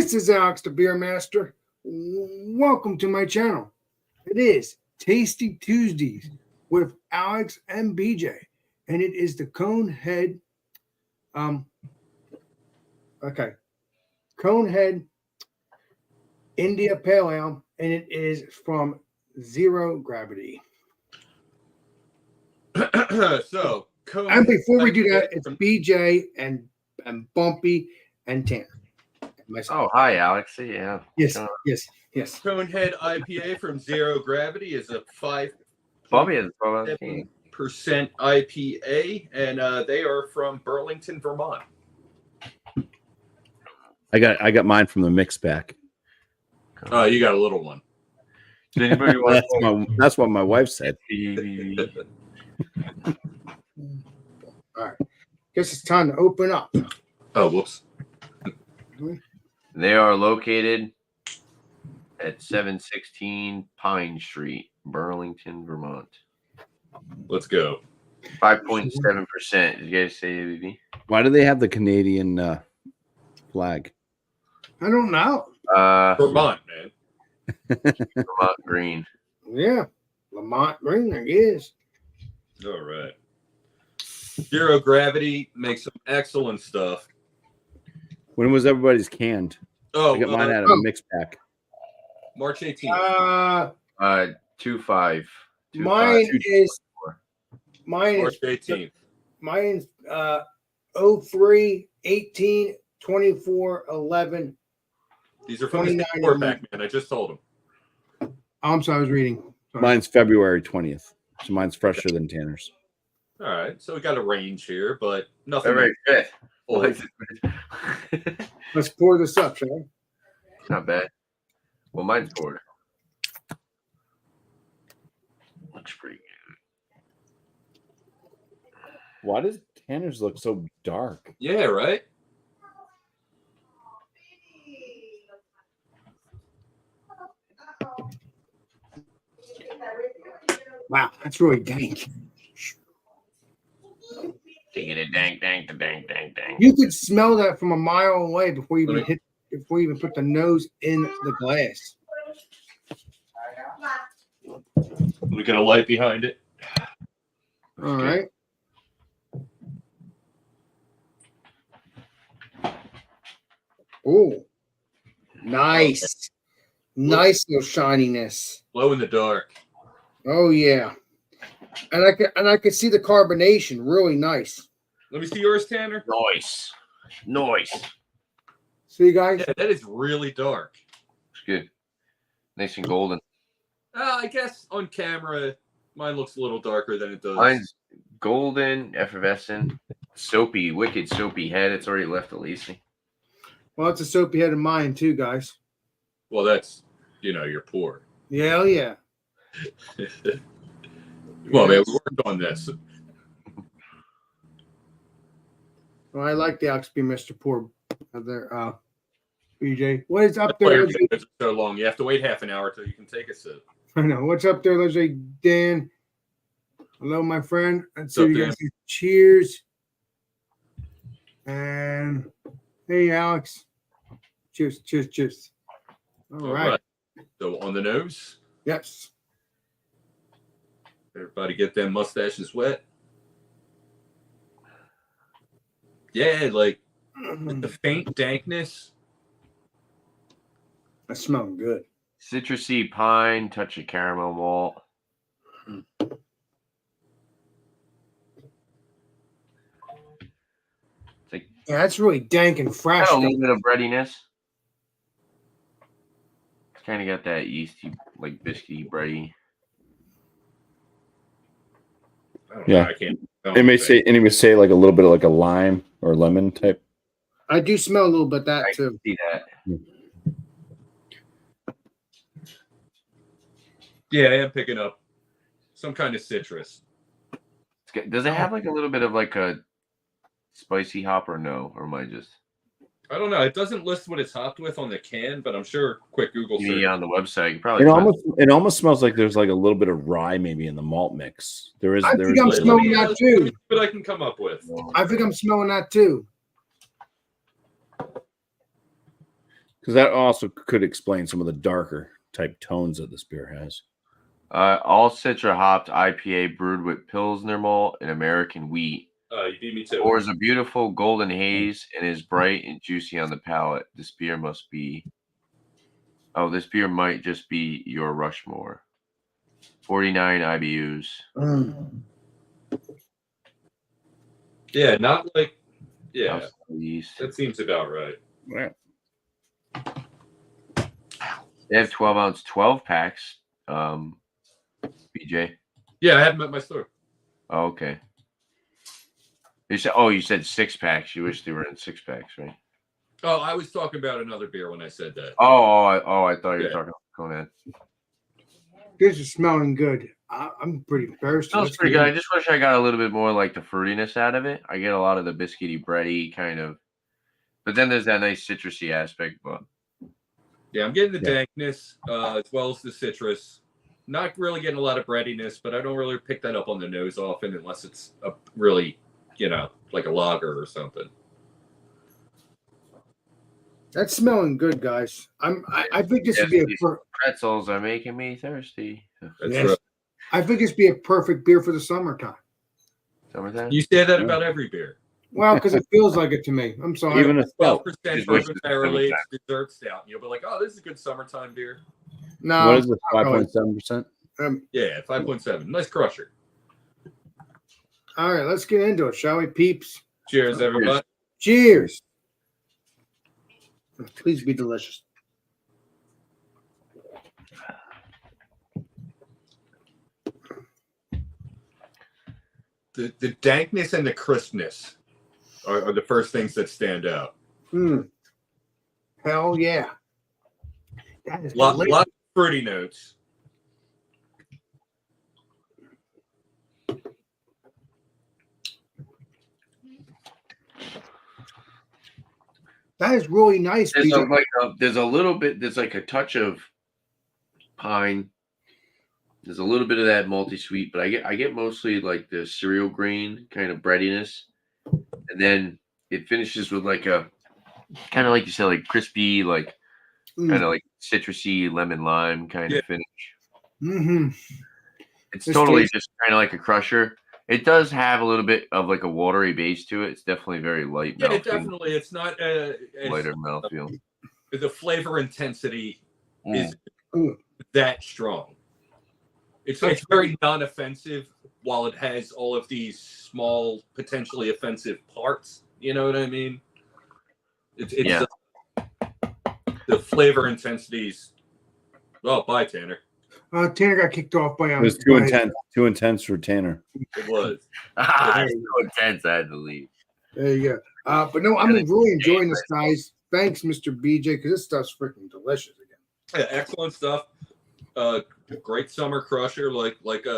This is Alex the Beer Master. Welcome to my channel. It is Tasty Tuesdays with Alex and BJ, and it is the CONEHEAD. CONEHEAD India Pale Ale, and it is from Zero Gravity. So, and before we do that, it's BJ and Bumpy and Tanner. Oh, hi, Alex. Yeah. Yes. CONEHEAD IPA from Zero Gravity is a 5% IPA, and they are from Burlington, Vermont. I got mine from the mix pack. Oh, you got a little one. Does anybody want that's what my wife said. All right. Guess it's time to open up. Oh, whoops. They are located at 716 Pine Street, Burlington, Vermont. Let's go. 5.7%. Did you guys say ABV? Why do they have the Canadian flag? I don't know. Vermont, man. Vermont green. Yeah. Lamont green, I guess. All right. Zero Gravity makes some excellent stuff. When was everybody's canned? Oh, I got mine out of a mix pack. March 18th. 2.5. Mine is March 18th. Mine's 03, 18, 24, 11. These are from the 4-pack, man. I just told them. Oh, I'm sorry, I was reading. Sorry. Mine's February 20th. So mine's fresher than Tanner's. All right. So we got a range here, but nothing. February 5th. Let's pour this up, shall we? Not bad. Well, mine's poured. Looks pretty good. Why does Tanner's look so dark? Yeah, right? Wow, that's really dank. Dang. You could smell that from a mile away before you even put the nose in the glass. We got a light behind it. All right. Oh, nice. Nice little shininess. Glow in the dark. Oh yeah. And I could see the carbonation. Really nice. Let me see yours, Tanner. Nice. See, guys? Yeah, that is really dark. It's good. Nice and golden. I guess on camera, mine looks a little darker than it does. Mine's golden, effervescent, soapy, wicked soapy head. It's already left the lacing. Well, it's a soapy head of mine too, guys. Well, that's, you're poor. Yeah, yeah. Well, man, we worked on this. Well, I like the Alex B. Mr. Poor there, BJ. What is up That's why there? your videos are so long. You have to wait half an hour till you can take a sip. I know. What's up there, Leslie? Dan. Hello, my friend. Let's see you guys. Cheers. And hey, Alex. Cheers. All right. So on the nose. Yes. Everybody get them mustaches wet. Yeah, like the faint dankness. That smells good. Citrusy pine, touch of caramel malt. It's like, yeah, that's really dank and fresh. Got a little bit of breadiness. It's kind of got that yeasty, like biscuity bready. Yeah, I can't. It may say like a little bit of like a lime or lemon type. I do smell a little bit of that I too. see that. Yeah, I am picking up some kind of citrus. Does it have like a little bit of like a spicy hop or no? Or am I just? I don't know. It doesn't list what it's hopped with on the can, but I'm sure quick Google search. Yeah, on the website. You probably It almost smells like there's like a little bit of rye maybe in the malt mix. I think I'm smelling that too. But I can come up with. I think I'm smelling that too. Because that also could explain some of the darker type tones that this beer has. All Citra hopped IPA brewed with Pilsner malt and American wheat. You beat me too. Pours a beautiful golden haze and is bright and juicy on the palate. This beer must be. Oh, this beer might just be your Rushmore. 49 IBUs. Yeah, not like. Yeah, East. that seems about right. Yeah. They have 12-ounce 12 packs. BJ. Yeah, I have them at my store. Oh, okay. You said 6 packs. You wish they were in 6 packs, right? Oh, I was talking about another beer when I said that. I thought you were talking about CONEHEAD. This is smelling good. I'm pretty thirsty. Smells pretty good. I just wish I got a little bit more like the fruitiness out of it. I get a lot of the biscuity, bready kind of, but then there's that nice citrusy aspect. But yeah, I'm getting the dankness as well as the citrus. Not really getting a lot of breadiness, but I don't really pick that up on the nose often unless it's a really, like a lager or something. That's smelling good, guys. I think this would be pretzels are making me thirsty. That's right. I think this would be a perfect beer for the summertime. Summertime? You say that about every beer. Well, because it feels like it to me. I'm sorry. Even a stout. 12% bourbon barrel aged dessert stout. And you'll be like, oh, this is a good summertime beer. No. What is it? 5.7%? Yeah, 5.7. Nice crusher. All right, let's get into it, shall we, peeps? Cheers, everybody. Cheers. Please be delicious. The dankness and the crispness are the first things that stand out. Hell yeah. That is lot of fruity notes. That is really nice. There's a little bit. There's like a touch of pine. There's a little bit of that malty sweet, but I get mostly like the cereal grain kind of breadiness, and then it finishes with like a kind of like you said, like crispy, like kind of like citrusy lemon lime kind of finish. Mm-hmm. It's totally just kind of like a crusher. It does have a little bit of like a watery base to it. It's definitely very light. Yeah, definitely. It's not lighter mouthfeel. The flavor intensity is that strong. It's very non-offensive while it has all of these small, potentially offensive parts. You know what I mean? The flavor intensities. Oh, bye, Tanner. Tanner got kicked off by it was too intense. Too intense for Tanner. It was. It's so intense. I had to leave. There you go. But no, I'm really enjoying this, guys. Thanks, Mr. BJ, because this stuff's freaking delicious again. Yeah, excellent stuff. Great summer crusher, like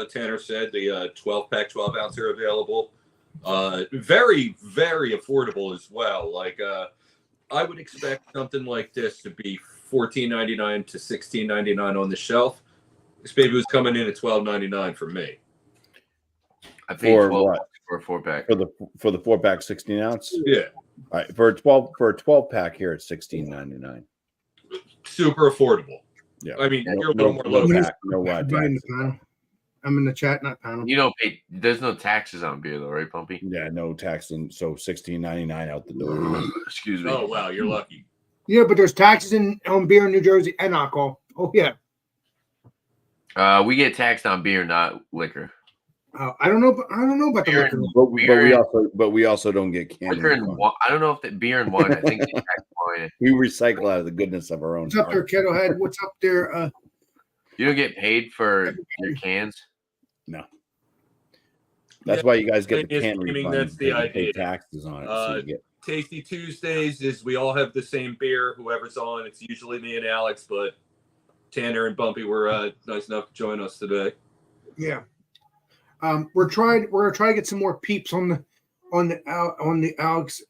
Tanner said. The 12-pack, 12-ounce are available. Very, very affordable as well. Like I would expect something like this to be $14.99 to $16.99 on the shelf. This baby was coming in at $12.99 for me. I paid $12 for a 4-pack. For the 4-pack 16-ounce? Yeah. All right. For a 12-pack here, it's $16.99. Super affordable. Yeah. I mean, you're a little more low. I'm in the chat, not panel. You don't pay. There's no taxes on beer, though, right, Pumpy? Yeah, no tax, and so $16.99 out the door. Excuse me. Oh wow, you're lucky. Yeah, but there's taxes on beer in New Jersey and alcohol. Oh yeah. We get taxed on beer, not liquor. I don't know about beer the liquor. But we also don't get canned liquor and wine. I don't know if the beer and wine. I think they tax wine. We recycle out of the goodness of our own. What's up there, Kettlehead? What's up there? You don't get paid for your cans. No. That's why you guys get the can refund. refund. That's the idea. Pay taxes on it. So you get... Tasty Tuesdays is we all have the same beer. Whoever's on, it's usually me and Alex, but Tanner and Bumpy were nice enough to join us today. Yeah. We're gonna try to get some more peeps on the Alex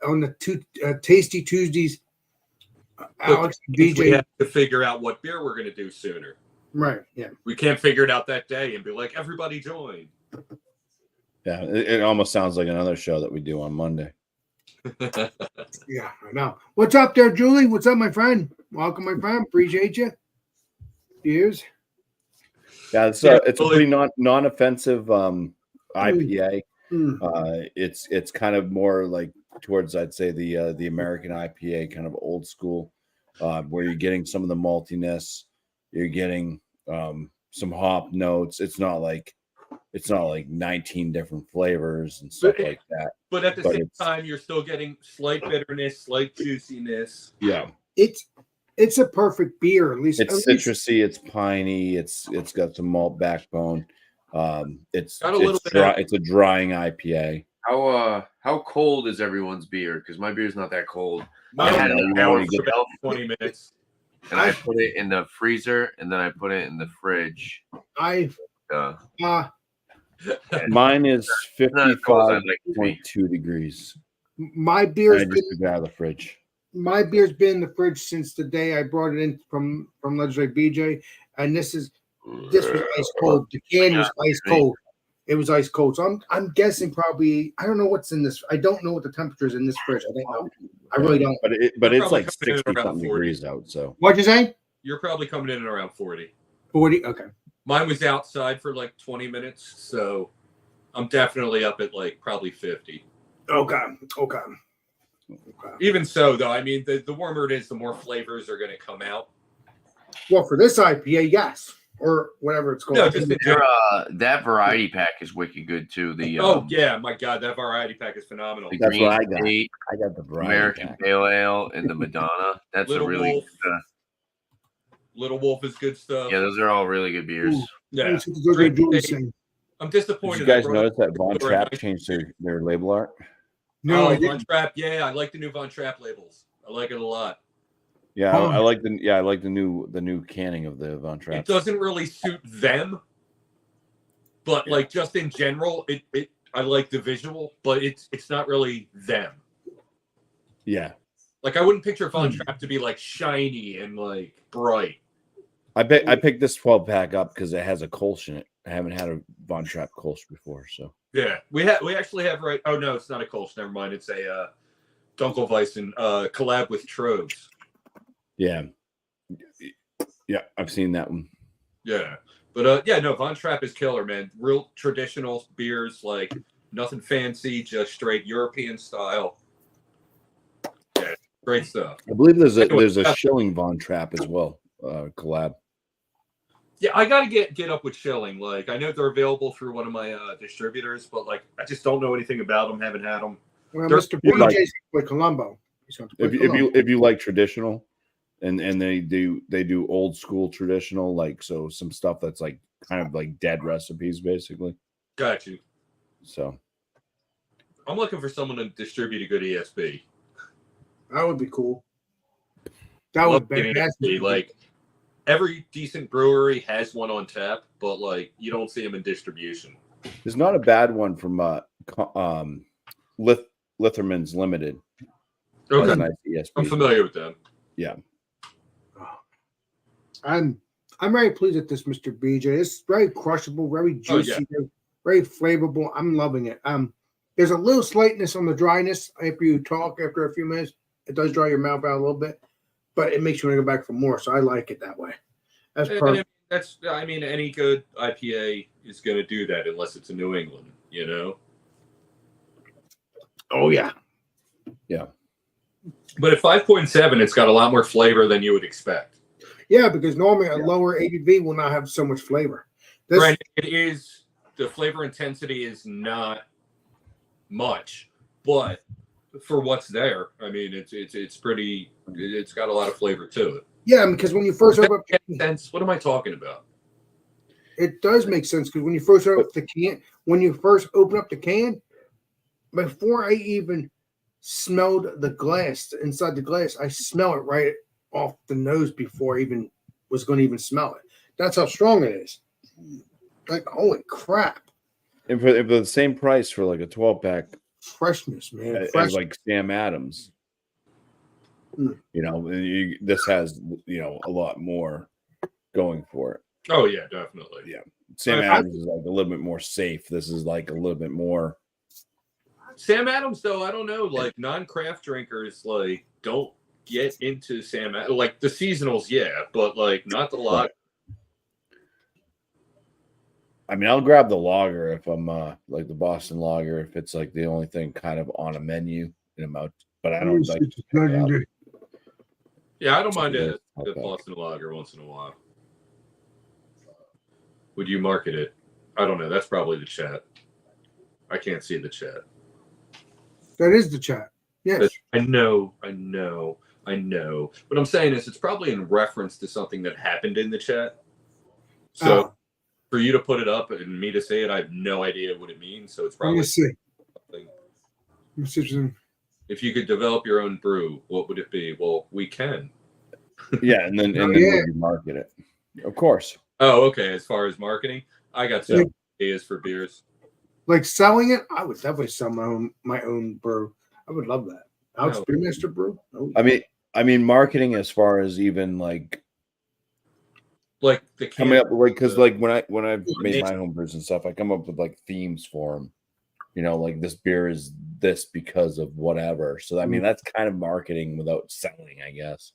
on the Tasty Tuesdays. Alex, BJ. We have to figure out what beer we're gonna do sooner. Right. Yeah. We can't figure it out that day and be like, everybody join. Yeah, it almost sounds like another show that we do on Monday. Yeah, I know. What's up there, Julie? What's up, my friend? Welcome, my friend. Appreciate you. Cheers. Yeah, it's Yeah, a pretty non-offensive IPA. Mm. It's kind of more like towards, I'd say, the American IPA, kind of old school, where you're getting some of the maltiness, you're getting some hop notes. It's not like 19 different flavors and stuff like that. But at the But same time, you're still getting slight bitterness, slight juiciness. Yeah, It's a perfect beer. At least it's citrusy, it's piney, it's got some malt backbone. It's Got a little bit dry, of- it's a drying IPA. How cold is everyone's beer? Because my beer's not that cold. Mine I had was an an hour hour for for about 20 minutes. And I put it in the freezer, and then I put it in the fridge. I've Mine is Not as cold as I'd like it to be. 55.2 degrees. my And beer's I been, just took it out of the fridge. my beer's been in the fridge since the day I brought it in from Legendary BJ, and this was ice cold. The can was ice cold. It was ice cold. So I'm guessing probably I don't know what's in this. I don't know what the temperature is in this fridge. I don't know. I really don't. But it's Probably like coming in 60 around something 40. degrees out. So What'd you say? You're probably coming in at around 40. 40. Okay. Mine was outside for like 20 minutes, so I'm definitely up at like probably 50. Okay. Even so, though, I mean, the warmer it is, the more flavors are going to come out. Well, for this IPA, yes, or whatever it's called. No, just in general. That variety pack is wicked good too. The Oh yeah, my God, that variety pack is phenomenal. the That's Green what I got. State, I got the variety American pack. Pale Ale, and the Madonna. That's Little a really Wolf. Little Wolf is good stuff. yeah. Those are all really good beers. Ooh. Yeah, Let's get the Georgia Julie Great. thing. I'm Did disappointed. you guys I brought notice that Von Right. Trapp changed their label art? No, I Von didn't. Trapp. Yeah, I like the new Von Trapp labels. I like it a lot. Yeah, Huh. I like the new canning of the Von Trapp. It doesn't really suit them, but like just in general, it I like the visual, but it's not really them. Yeah, Like I wouldn't picture Von Trapp to be like shiny and like bright. I picked this 12 pack up because it has a Kolsch in it. I haven't had a Von Trapp Kolsch before, so Yeah, we actually have right. Oh no, it's not a Kolsch. Never mind. It's a Dunkelweizen collab with Troves. yeah, I've seen that one. Yeah, but yeah, no, Von Trapp is killer, man. Real traditional beers, like nothing fancy, just straight European style. Yeah, great stuff. I believe there's Anyway, a Schilling Von Trapp as well, collab. Yeah, I gotta get up with Schilling. Like I know they're available through one of my distributors, but like I just don't know anything about them. Haven't had them. Well, They're- Mr. You'd like- BJ's with Colombo. He's going to play If you like traditional, and they do old school traditional, like so some stuff that's like kind of like dead recipes basically. Got you. So I'm looking for someone to distribute a good ESB. that would be cool. That would be Love an ESB. Like every decent brewery has one on tap, but like you don't see them in distribution. there's not a bad one from Litherman's Limited. Has a Okay, nice ESP. I'm familiar with them. Yeah. I'm very pleased with this, Mr. BJ. It's very crushable, very Oh, juicy, very flavorful. I'm loving it. There's a little slightness on the dryness after you talk. After a few minutes, it does dry your mouth out a little bit, but it makes you want to go back for more. So I like it that way. That's And perfect. I mean, any good IPA is going to do that unless it's a New England, you know. Oh yeah. But at 5.7, it's got a lot more flavor than you would expect. Yeah, because normally a lower ABV will not have so much flavor. This, Right? It is the flavor intensity is not much, but for what's there, I mean, it's pretty. It's got a lot of flavor to it. yeah, because when you first open up, Sense. What am I talking about? it does make sense because when you first open up the can, before I even smelled the glass inside the glass, I smell it right off the nose before I even was going to even smell it. That's how strong it is. Like, holy crap. And for the same price for like a 12 pack Freshness, man. as Fresh. like Sam Adams, Mm. this has a lot more going for it. Oh yeah, definitely. Yeah. Sam Adams is like a little bit more safe. This is like a little bit more. Sam Adams, though, I don't know. Like non-craft drinkers, like don't get into Sam like the seasonals, yeah, but like not the lot. I mean, I'll grab the lager if I'm like the Boston lager if it's like the only thing kind of on a menu in a mouth. But I don't like. Yeah, I don't mind a Boston lager once in a while. Would you market it? I don't know. That's probably the chat. I can't see the chat. That is the chat. Yes. I know. What I'm saying is it's probably in reference to something that happened in the chat. So for you to put it up and me to say it, I have no idea what it means. So it's probably something. Let me see. If you could develop your own brew, what would it be? Well, we can. Yeah, and then you market it. Of course. Oh, okay. As far as marketing, I got some ideas for beers. Like selling it, I would definitely sell my own brew. I would love that. Alex Brewmaster brew. Oh. I mean, marketing as far as even like the coming up like because like when I've made my home brews and stuff, I come up with like themes for them. You know, like this beer is this because of whatever. So I mean, that's kind of marketing without selling, I guess.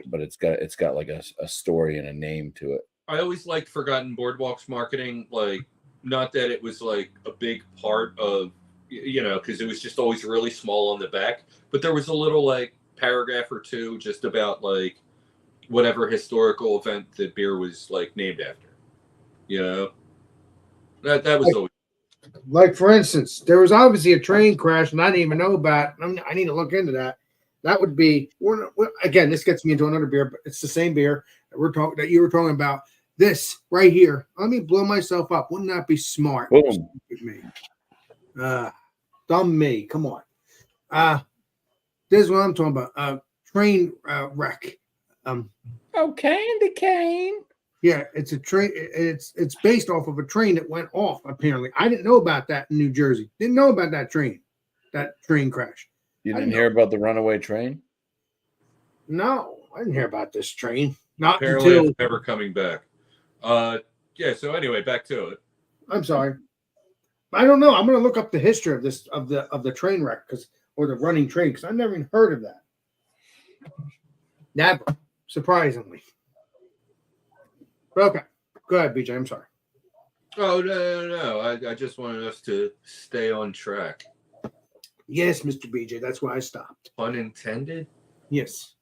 But it's got like a story and a name to it. I always liked Forgotten Boardwalk's marketing, like not that it was like a big part of, you know, because it was just always really small on the back, but there was a little like paragraph or two just about like whatever historical event the beer was like named after. You know, that was always. Like for instance, there was obviously a train crash, and I didn't even know about. I need to look into that. That would be again. This gets me into another beer, but it's the same beer that you were talking about. This right here. Let me blow myself up. Wouldn't that be smart? Boom. Me. Dumb me. Come on. This is what I'm talking about. Train wreck. Candy cane. Yeah, it's a train. It's based off of a train that went off. Apparently, I didn't know about that in New Jersey. Didn't know about that train crash. You didn't hear about the runaway train? No, I didn't hear about this train. Not Apparently until it's never coming back. Yeah. So anyway, back to it. I'm sorry. I don't know. I'm going to look up the history of this of the train wreck or the running train because I never even heard of that. Never, surprisingly. But okay, go ahead, BJ. I'm sorry. Oh no! I just wanted us to stay on track. Yes, Mr. BJ. That's why I stopped. Unintended? Yes.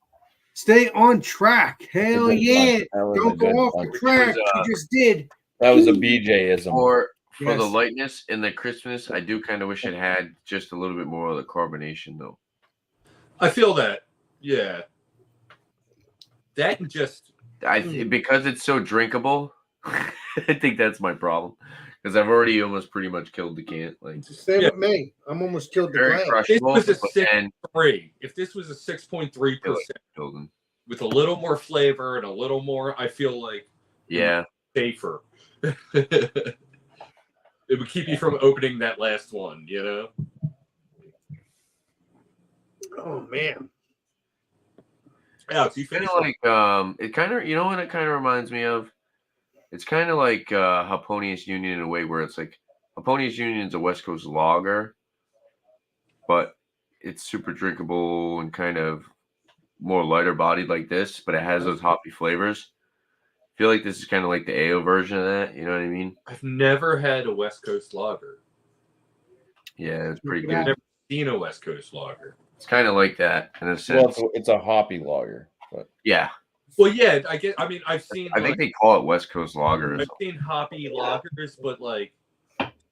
Stay on track. Hell yeah. Don't go off the track. You just did. That was a BJ-ism. For the lightness and the crispness, I do kind of wish it had just a little bit more of the carbonation, though. I feel that. Yeah. That just... because it's so drinkable, I think that's my problem. Because I've already almost pretty much killed the can. Like, same with me. I'm almost killed the glass. This was a 6.3. If this was a 6.3% with a little more flavor and a little more, I feel like safer. It would keep you from opening that last one, you know? Oh man. Alex, you finished like it kind of, you know what it kind of reminds me of? It's kind of like Hoponius Union in a way where it's like Hoponius Union is a West Coast lager, but it's super drinkable and kind of more lighter bodied like this, but it has those hoppy flavors. I feel like this is kind of like the AO version of that. You know what I mean? I've never had a West Coast lager. Yeah, it's pretty good. I've never seen a West Coast lager. It's kind of like that in a sense. Well, it's a hoppy lager. But. Yeah. Well, yeah, I've seen. I think they call it West Coast lager. I've seen hoppy lagers, but like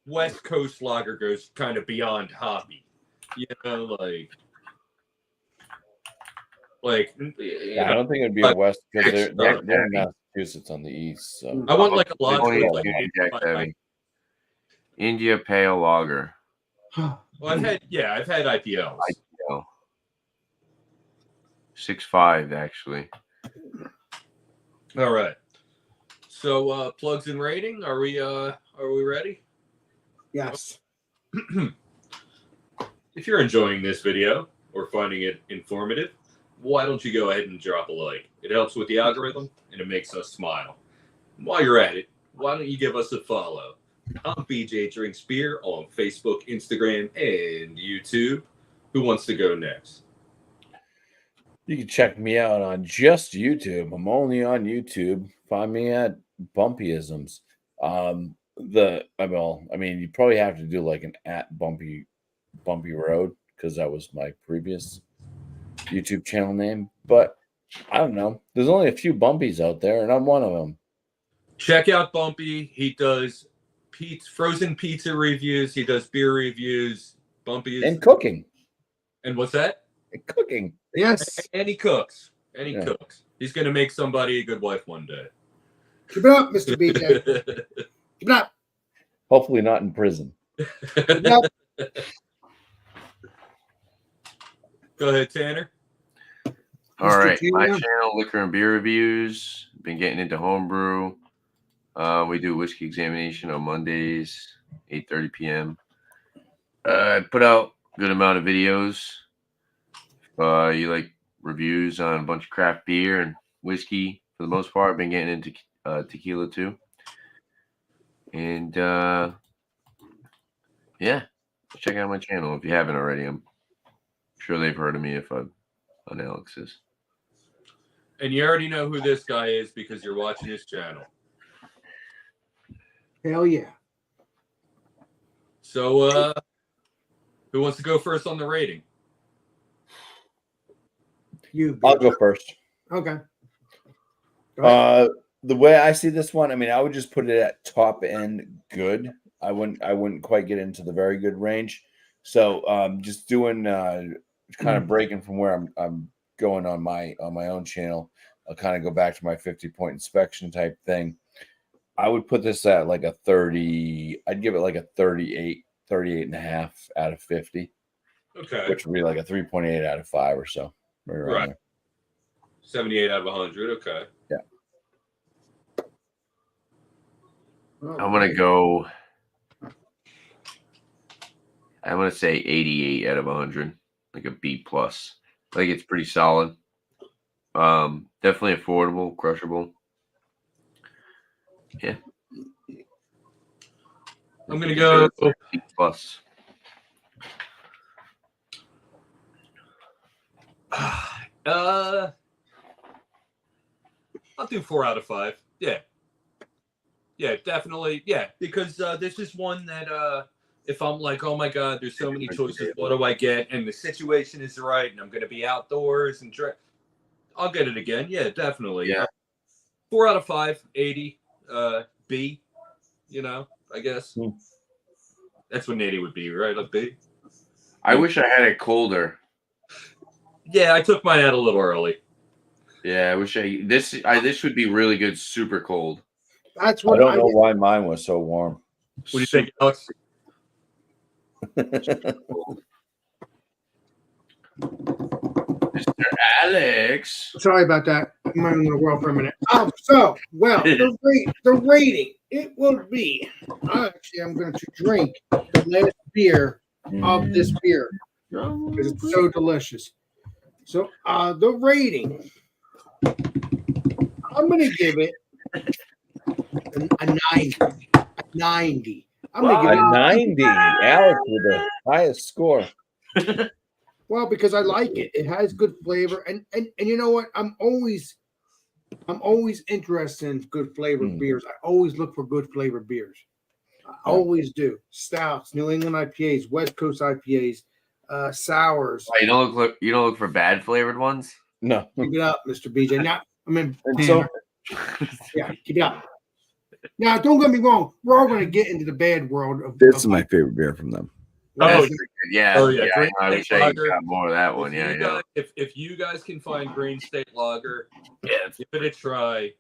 West Coast lager goes kind of beyond hoppy. You know, yeah, I don't think it'd be a West because they're in Massachusetts on the east. So I want like a lager. India Pale Lager. Well, I've had IPLs. 6.5 actually. All right. So plugs and rating. Are we ready? Yes. If you're enjoying this video or finding it informative, why don't you go ahead and drop a like? It helps with the algorithm and it makes us smile. While you're at it, why don't you give us a follow? I'm BJ Drinks Beer on Facebook, Instagram, and YouTube. Who wants to go next? You can check me out on just YouTube. I'm only on YouTube. Find me at Bumpyisms. I mean, you probably have to do like an at Bumpy Road because that was my previous YouTube channel name. But I don't know. There's only a few Bumpies out there, and I'm one of them. Check out Bumpy. He does frozen pizza reviews. He does beer reviews. Bumpy is And cooking. and what's that? And cooking. Yes. And he cooks. And he Yeah. cooks. He's gonna make somebody a good wife one day. Keep it up, Mr. BJ. Keep it up. Hopefully not in prison. Keep it up. Go ahead, Tanner. All Mr. right, my Junior. channel, Liquor and Beer Reviews. Been getting into homebrew. We do whiskey examination on Mondays, 8:30 p.m. I put out a good amount of videos. You like reviews on a bunch of craft beer and whiskey for the most part. Been getting into tequila too. And yeah, check out my channel if you haven't already. I'm sure they've heard of me if I'm on Alex's. And you already know who this guy is because you're watching his channel. Hell yeah. So who wants to go first on the rating? You. I'll go first. Okay. Go ahead. The way I see this one, I mean, I would just put it at top end good. I wouldn't quite get into the very good range. So just doing kind of breaking from where I'm going on my own channel. I'll kind of go back to my 50-point inspection type thing. I would put this at like a 30. I'd give it like a 38 and a half out of 50, Okay. which would be like a 3.8 out of 5 or so. Right. There. 78 out of 100. Okay. I'm gonna go. I'm gonna say 88 out of 100, like a B plus. I think it's pretty solid. Definitely affordable, crushable. Yeah. I'm gonna go. B plus. I'll do 4 out of 5. Yeah. Yeah, definitely. Yeah, because this is one that if I'm like, oh my God, there's so many choices, what do I get? And the situation is right, and I'm going to be outdoors and I'll get it again. Yeah, definitely. Yeah. 4 out of 5, 80. B, I guess. That's what 80 would be, right? A B. I wish I had it colder. Yeah, I took mine out a little early. Yeah, I wish this would be really good, super cold. That's I what don't know why mine was so warm. What do you think, Alex? Mr. Alex. Sorry about that. I'm in the world for a minute. The rating, it will be. Actually, I'm going to drink the last beer of this beer because it's so delicious. So, the rating, I'm going to give it a 90. A 90. I'm going to give it A 90. Alex with the highest score. Well, because I like it. It has good flavor, and you know what? I'm always interested in good flavored beers. I always look for good flavored beers. I always do. Stouts, New England IPAs, West Coast IPAs, sours. You don't look for bad flavored ones. No. Keep it up, Mr. BJ. Now, So yeah, keep it up. Now, don't get me wrong. We're all going to get into the bad world of. this is my favorite beer from them. Oh, yeah. Oh, yeah. Yeah, I Green wish State I Lager. got more of that one. Yeah. If you guys can find Green State Lager, give it a try.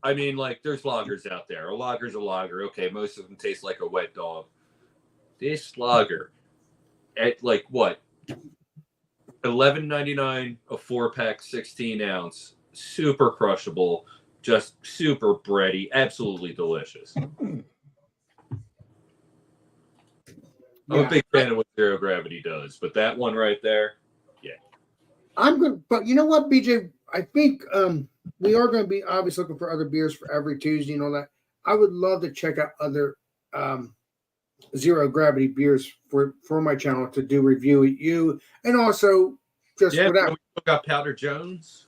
I mean, like, there's lagers out there. A lager's a lager. Okay, most of them taste like a wet dog. This lager, at like what? $11.99 a 4-pack, 16-ounce, super crushable, just super bready, absolutely delicious. I'm a big fan of what Zero Gravity does, but that one right there, yeah. I'm good, but you know what, BJ? I think we are going to be obviously looking for other beers for every Tuesday and all that. I would love to check out other Zero Gravity beers for my channel to do review with you, and also just Yeah, whatever. we still got Powder Jones.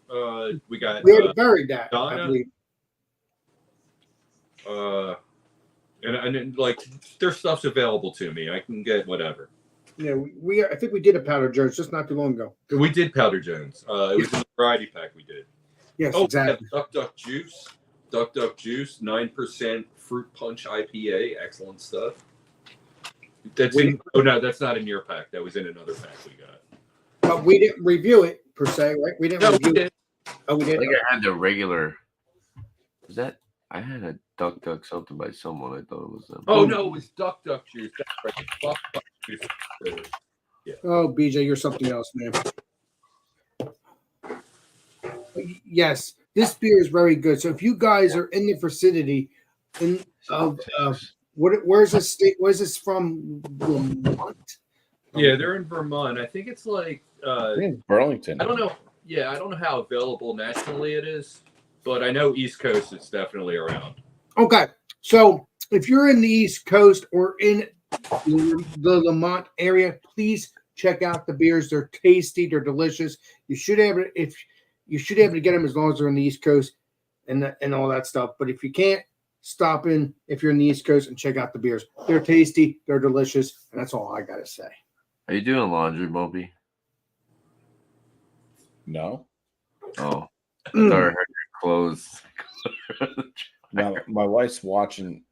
We got We already buried that, I Donna. believe. And then, like their stuff's available to me. I can get whatever. Yeah, I think we did a Powder Jones just not too long ago. We did Powder Jones. It was in the variety pack we did. Yes, Oh, exactly. yeah, Duck Juice. Duck Juice, 9% fruit punch IPA. Excellent stuff. That's no, that's not in your pack. That was in another pack we got. But we didn't review it per se, right? We didn't review it. Oh, we I did. think I had the regular. Was that? I had a duck something by someone. I thought it was them. Oh no, it was Duck Juice. That's right. Duck Juice. Yeah. Oh, BJ, you're something else, man. Yes, this beer is very good. So if you guys are in the vicinity of where's this state? Where's this from? Vermont? Yeah, they're in Vermont. I think it's like in Burlington. I don't know. Yeah, I don't know how available nationally it is, but I know East Coast it's definitely around. Okay, so if you're in the East Coast or in the Lamont area, please check out the beers. They're tasty. They're delicious. You should have it you should be able to get them as long as they're on the East Coast and all that stuff. But if you can't, stop in if you're in the East Coast and check out the beers. They're tasty. They're delicious, and that's all I gotta say. Are you doing laundry, Moby? No. Oh, I thought I heard your clothes. No, my wife's watching.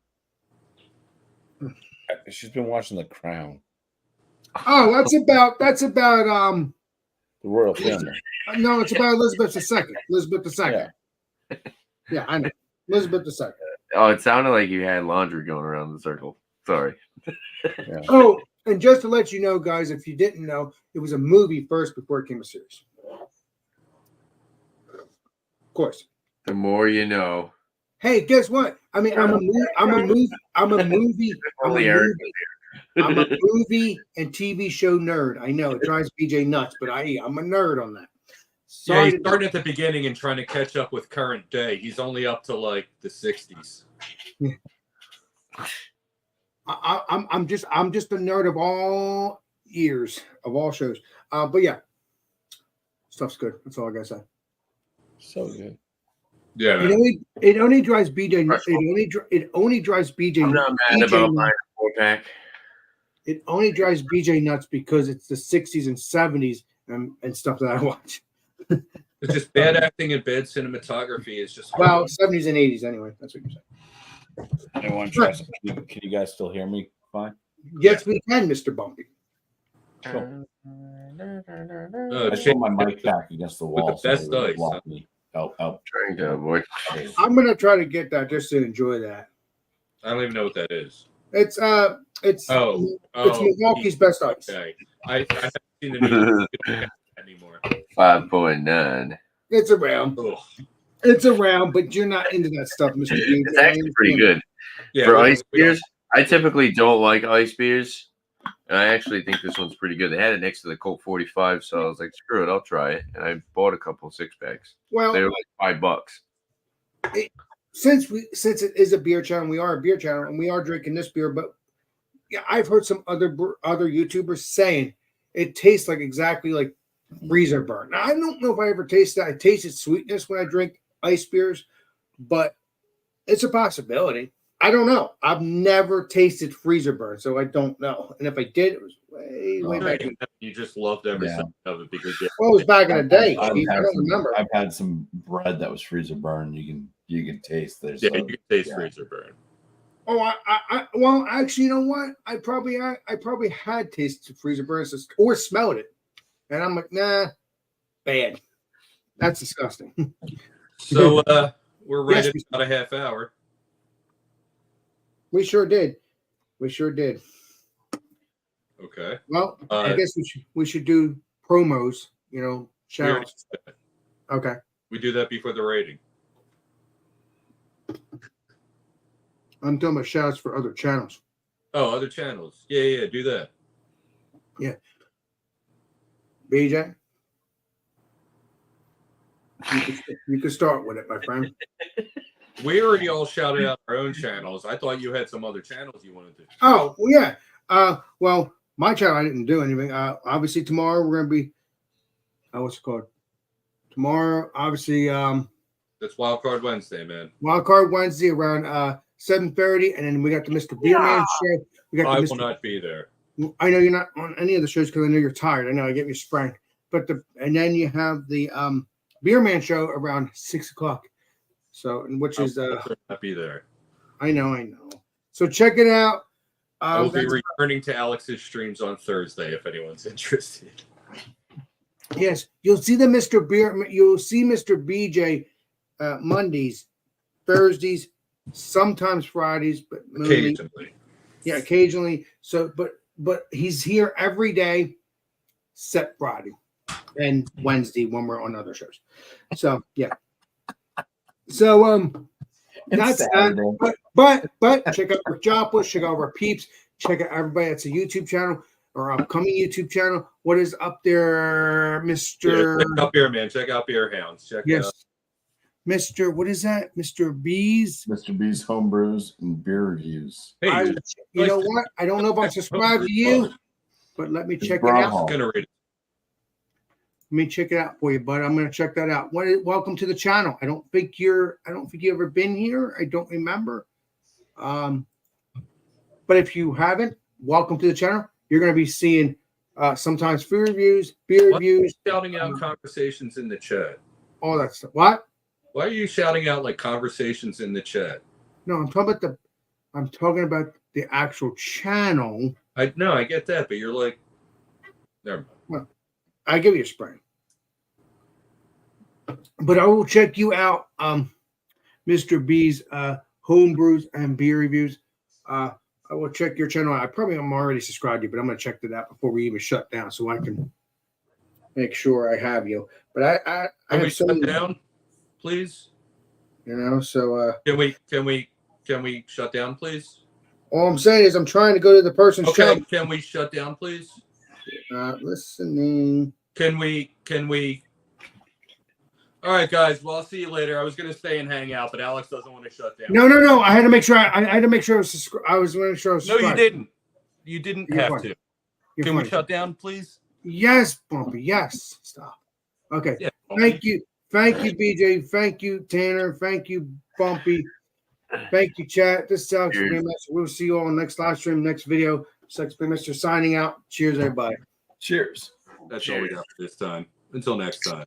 She's been watching The Crown. Oh, that's about The royal family. no, it's about Elizabeth II. Elizabeth II. Yeah. Yeah, I know. Elizabeth II. Oh, it sounded like you had laundry going around the circle. Sorry. Yeah. Oh, and just to let you know, guys, if you didn't know, it was a movie first before it came a series. Of course. The more you know. Hey, guess what? I mean, I'm a movie and TV show nerd. I know it drives BJ nuts, but I'm a nerd on that. Yeah, he's starting at the beginning and trying to catch up with current day. He's only up to like the 60s. I'm just a nerd of all years of all shows. But yeah, stuff's good. That's all I gotta say. So good. Yeah, It only drives BJ. It only drives BJ. I'm not mad about buying a 4-pack. It only drives BJ nuts because it's the 60s and 70s and stuff that I watch. it's just bad acting and bad cinematography. Is just Well, 70s and 80s anyway. That's what you're saying. I want to try something. Can you guys still hear me fine? Yes, we can, Mr. Bumpy. Cool. I Shane, put my mic back against the wall. the best so it would ice, block huh? me. Out. Trying to avoid. I'm gonna try to get that just to enjoy that. I don't even know what that is. It's Milwaukee's best ice. Okay, I haven't seen the news anymore. 5.9. It's around. Ugh. It's around, but you're not into that stuff, Mr. Dean. It's actually pretty good. Yeah, For we ice don't- beers, I typically don't like ice beers. And I actually think this one's pretty good. They had it next to the Colt 45, so I was like, screw it, I'll try it. And I bought a couple 6-packs. Well, They were like $5. since it is a beer channel, we are a beer channel, and we are drinking this beer. But yeah, I've heard some other YouTubers saying it tastes like exactly like freezer burn. Now, I don't know if I ever tasted that. I tasted sweetness when I drink ice beers, but it's a possibility. I don't know. I've never tasted freezer burn, so I don't know. And if I did, it was way back. You just loved every Yeah. second of it because Well, it was back in the day. I've Steve. I had don't some- remember. I've had some bread that was freezer burn. You can taste. There's you can taste yeah. freezer burn. Oh, well, actually, you know what? I probably had tasted freezer burns or smelled it, and I'm like, nah, bad. That's disgusting. So we're right Yes, at about a half hour. We sure did. Okay. Well, I Uh, guess we should do promos. You know, We already shout. did that. Okay. We do that before the rating. I'm talking about shouts for other channels. Oh, other channels. Yeah, do that. BJ, you can start with it, my friend. We already all shouted out our own channels. I thought you had some other channels you wanted to. Oh, well, yeah. Well, my channel, I didn't do anything. Obviously, tomorrow we're going to be what's it called? Tomorrow, obviously, That's Wild Card Wednesday, man. Wild Card Wednesday around 7:30, and then we got the Mr. Beerman show. We got I the will Mr. not be there. I know you're not on any of the shows because I know you're tired. I know I get you sprained. But and then you have the Beerman show around 6:00. So which is I will not be there. I know. So check it out. I will be returning to Alex's streams on Thursday if anyone's interested. Yes, you'll see the Mr. Beer. You'll see Mr. BJ Mondays, Thursdays, sometimes Fridays, but mainly, Occasionally. yeah, occasionally. So, but he's here every day, except Friday and Wednesday when we're on other shows. So yeah. So that's that. But check out our Joplin, check out our peeps, check out everybody that's a YouTube channel or upcoming YouTube channel. What is up there, Mr. Yeah, check out Beer Man. Check out Beer Hounds. Check out Mr. What is that? Mr. B's. Mr. B's Homebrews and Beer Reviews. Hey, You know what? I don't know if I'm subscribed to you, but let me check it out. gonna read it. Let me check it out for you, bud. I'm gonna check that out. Welcome to the channel. I don't think you ever been here. I don't remember. But if you haven't, welcome to the channel. You're gonna be seeing sometimes food reviews, beer reviews, Shouting out conversations in the chat. all that stuff. What? Why are you shouting out like conversations in the chat? No, I'm talking about the actual channel. I get that, but you're like, never mind. I give you a spray. But I will check you out, Mr. B's home brews and beer reviews. I will check your channel. I'm already subscribed to you, but I'm going to check that out before we even shut down so I can make sure I have you. But I Can we have shut down, please? You know, so Can we shut down, please? all I'm saying is I'm trying to go to the person's Okay, channel. can we shut down, please? Listening. Can we? All right, guys. Well, I'll see you later. I was gonna stay and hang out, but Alex doesn't want to shut down. No. I had to make sure. I had to make sure I was going to show. No, you didn't. You didn't You're have fine. to. You're Can fine. we shut down, please? Yes, Bumpy. Yes. Stop. Okay. Yeah. Thank you, BJ. Thank you, Tanner. Thank you, Bumpy. Thank you, chat. This is Alex Master. We'll see you all in the next live stream, next video. Alex Master signing out. Cheers, everybody. Cheers. That's all we got for this time. Until next time.